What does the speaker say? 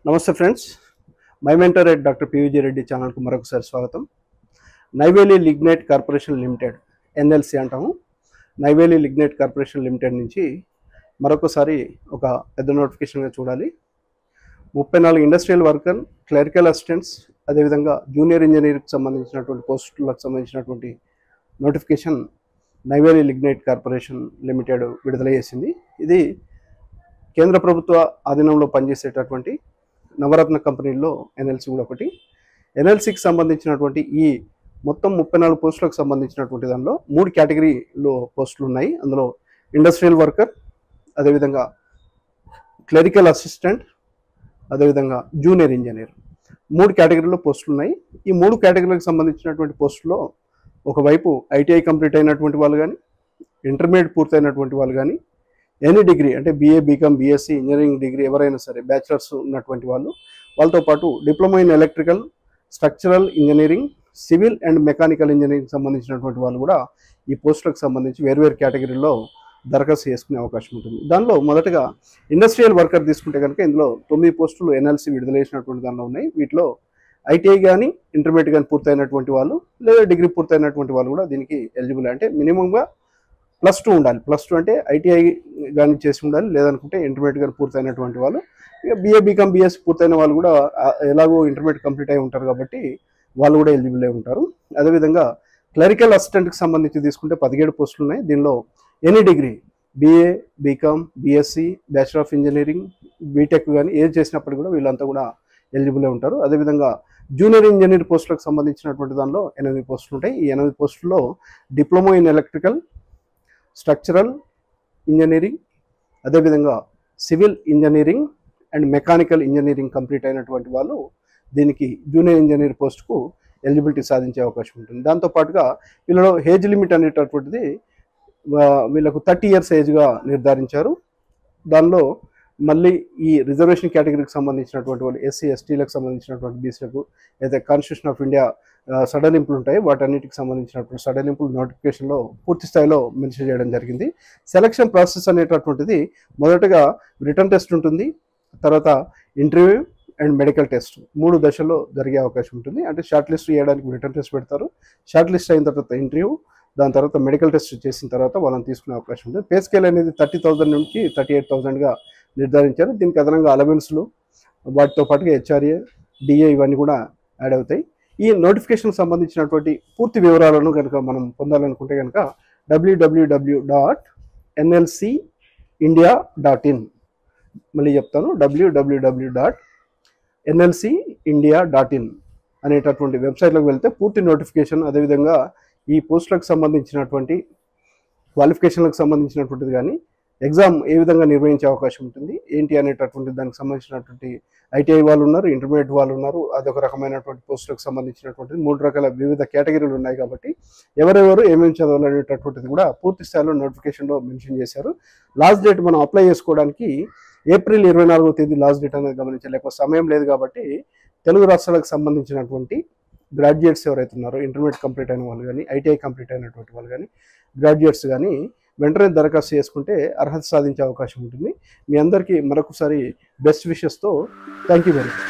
నమస్తే friends, my mentor at doctor PVG Reddy ఛానల్కు మరొకసారి స్వాగతం. Neyveli lignite corporation limited NLC అంటాము. నైవేలి లిగ్నైట్ కార్పొరేషన్ లిమిటెడ్ నుంచి మరొకసారి ఒక పెద్ద నోటిఫికేషన్గా చూడాలి. 34 ఇండస్ట్రియల్ వర్కర్, క్లరికల్ అసిస్టెంట్స్, అదేవిధంగా జూనియర్ ఇంజనీర్కి సంబంధించినటువంటి పోస్టులకు సంబంధించినటువంటి notification Neyveli lignite corporation limited విడుదల చేసింది. ఇది కేంద్ర ప్రభుత్వ ఆధీనంలో పనిచేసేటటువంటి నవరత్న కంపెనీల్లో ఎన్ఎల్సి కూడా ఒకటి. ఎన్ఎల్సికి సంబంధించినటువంటి ఈ మొత్తం 34 పోస్టులకు సంబంధించినటువంటి దానిలో 3 కేటగిరీలో పోస్టులు ఉన్నాయి. అందులో ఇండస్ట్రియల్ వర్కర్, అదేవిధంగా క్లరికల్ అసిస్టెంట్, అదేవిధంగా జూనియర్ ఇంజనీర్, 3 కేటగిరీలో పోస్టులు ఉన్నాయి. ఈ 3 కేటగిరీలకు సంబంధించినటువంటి పోస్టులో ఒకవైపు ఐటీఐ కంప్లీట్ అయినటువంటి వాళ్ళు కానీ, ఇంటర్మీడియట్ పూర్తయినటువంటి వాళ్ళు కానీ, ఎనీ డిగ్రీ అంటే BA, BCom, BSc, engineering degree ఎవరైనా సరే బ్యాచిలర్స్ ఉన్నటువంటి వాళ్ళు, వాళ్ళతో పాటు diploma in electrical, structural engineering, civil and mechanical engineering సంబంధించినటువంటి వాళ్ళు కూడా ఈ పోస్టులకు సంబంధించి వేర్వేరు కేటగిరీలో దరఖాస్తు చేసుకునే అవకాశం ఉంటుంది. దానిలో మొదటగా ఇండస్ట్రియల్ వర్కర్ తీసుకుంటే కనుక ఇందులో 9 పోస్టులు ఎన్ఎల్సి విడుదల చేసినటువంటి దానిలో ఉన్నాయి. వీటిలో ఐటీఐ కానీ, ఇంటర్మీడియట్ కానీ పూర్తయినటువంటి వాళ్ళు, లేదా డిగ్రీ పూర్తయినటువంటి వాళ్ళు కూడా దీనికి ఎలిజిబుల్. అంటే మినిమంగా +2 ఉండాలి. +2 అంటే ఐటీఐ కానీ చేసి ఉండాలి, లేదనుకుంటే ఇంటర్మీడియట్ కానీ పూర్తయినటువంటి వాళ్ళు. ఇక బీఏ, బీకామ్, బీఎస్సీ పూర్తయిన వాళ్ళు కూడా ఎలాగో ఇంటర్మీడియట్ కంప్లీట్ అయి ఉంటారు కాబట్టి వాళ్ళు కూడా ఎలిజిబుల్ అయి ఉంటారు. అదేవిధంగా క్లరికల్ అసిస్టెంట్కి సంబంధించి తీసుకుంటే 17 పోస్టులు ఉన్నాయి. దీనిలో any degree BA, BCom, BSc, bachelor of engineering, BTech కానీ ఏది చేసినప్పటికీ కూడా వీళ్ళంతా కూడా ఎలిజిబుల్ అయి ఉంటారు. అదేవిధంగా జూనియర్ ఇంజనీర్ పోస్టులకు సంబంధించినటువంటి దానిలో 8 పోస్టులు ఉంటాయి. ఈ 8 పోస్టుల్లో diploma in electrical, structural engineering, అదేవిధంగా civil engineering and mechanical engineering complete అయినటువంటి వాళ్ళు దీనికి జూనియర్ ఇంజనీర్ పోస్టుకు ఎలిజిబిలిటీ సాధించే అవకాశం ఉంటుంది. దాంతోపాటుగా వీళ్ళలో ఏజ్ లిమిట్ అనేటటువంటిది వీళ్ళకు 30 ఇయర్స్ ఏజ్గా నిర్ధారించారు. దానిలో మళ్ళీ ఈ రిజర్వేషన్ కేటగిరీకి సంబంధించినటువంటి వాళ్ళు, ఎస్సీ ఎస్టీలకు సంబంధించినటువంటి బీసీలకు అయితే కాన్స్టిట్యూషన్ ఆఫ్ ఇండియా సడలింపులు ఉంటాయి, వాటన్నిటికి సంబంధించినటువంటి సడలింపులు నోటిఫికేషన్లో పూర్తి స్థాయిలో మెన్షన్ చేయడం జరిగింది. సెలక్షన్ ప్రాసెస్ అనేటటువంటిది మొదటగా రిటర్న్ టెస్ట్ ఉంటుంది, తర్వాత ఇంటర్వ్యూ అండ్ మెడికల్ టెస్ట్ 3 దశల్లో జరిగే అవకాశం ఉంటుంది. అంటే షార్ట్ లిస్ట్ చేయడానికి రిటర్న్ టెస్ట్ పెడతారు, షార్ట్ లిస్ట్ అయిన తర్వాత ఇంటర్వ్యూ, దాని తర్వాత మెడికల్ టెస్ట్ చేసిన తర్వాత వాళ్ళని తీసుకునే అవకాశం ఉంటుంది. పే స్కేల్ అనేది 30,000 నుంచి 38,000గా నిర్ధారించారు. దీనికి అదనంగా అలవెన్స్లు, వాటితో పాటుగా హెచ్ఆర్ఏ, డిఏ ఇవన్నీ కూడా యాడ్ అవుతాయి. ఈ నోటిఫికేషన్కి సంబంధించినటువంటి పూర్తి వివరాలను కనుక మనం పొందాలనుకుంటే కనుక www.nlcindia.in, మళ్ళీ చెప్తాను, www.nlcindia.in అనేటటువంటి వెబ్సైట్లోకి వెళ్తే పూర్తి నోటిఫికేషన్, అదేవిధంగా ఈ పోస్టులకు సంబంధించినటువంటి క్వాలిఫికేషన్లకు సంబంధించినటువంటిది కానీ, ఎగ్జామ్ ఏ విధంగా నిర్వహించే అవకాశం ఉంటుంది ఏంటి అనేటటువంటి దానికి సంబంధించినటువంటి ఐటీఐ వాళ్ళు ఉన్నారు, ఇంటర్మీడియట్ వాళ్ళు ఉన్నారు, అదొక రకమైనటువంటి పోస్టులకు సంబంధించినటువంటిది 3 రకాల వివిధ కేటగిరీలు ఉన్నాయి. కాబట్టి ఎవరెవరు ఏమేమి చదవాలనేటటువంటిది కూడా పూర్తి స్థాయిలో నోటిఫికేషన్లో మెన్షన్ చేశారు. లాస్ట్ డేట్ మనం అప్లై చేసుకోవడానికి ఏప్రిల్ 24వ తేదీ లాస్ట్ డేట్ అనేది గమనించాలి. ఎక్కువ సమయం లేదు కాబట్టి తెలుగు రాష్ట్రాలకు సంబంధించినటువంటి గ్రాడ్యుయేట్స్ ఎవరైతే ఉన్నారో, ఇంటర్మీడియట్ కంప్లీట్ అయిన వాళ్ళు కానీ, ఐటీఐ కంప్లీట్ అయినటువంటి వాళ్ళు కానీ, గ్రాడ్యుయేట్స్ కానీ వెంటనే దరఖాస్తు చేసుకుంటే అర్హత సాధించే అవకాశం ఉంటుంది. మీ అందరికీ మరొకసారి బెస్ట్ విషెస్తో థ్యాంక్ యూ వెరీ మచ్.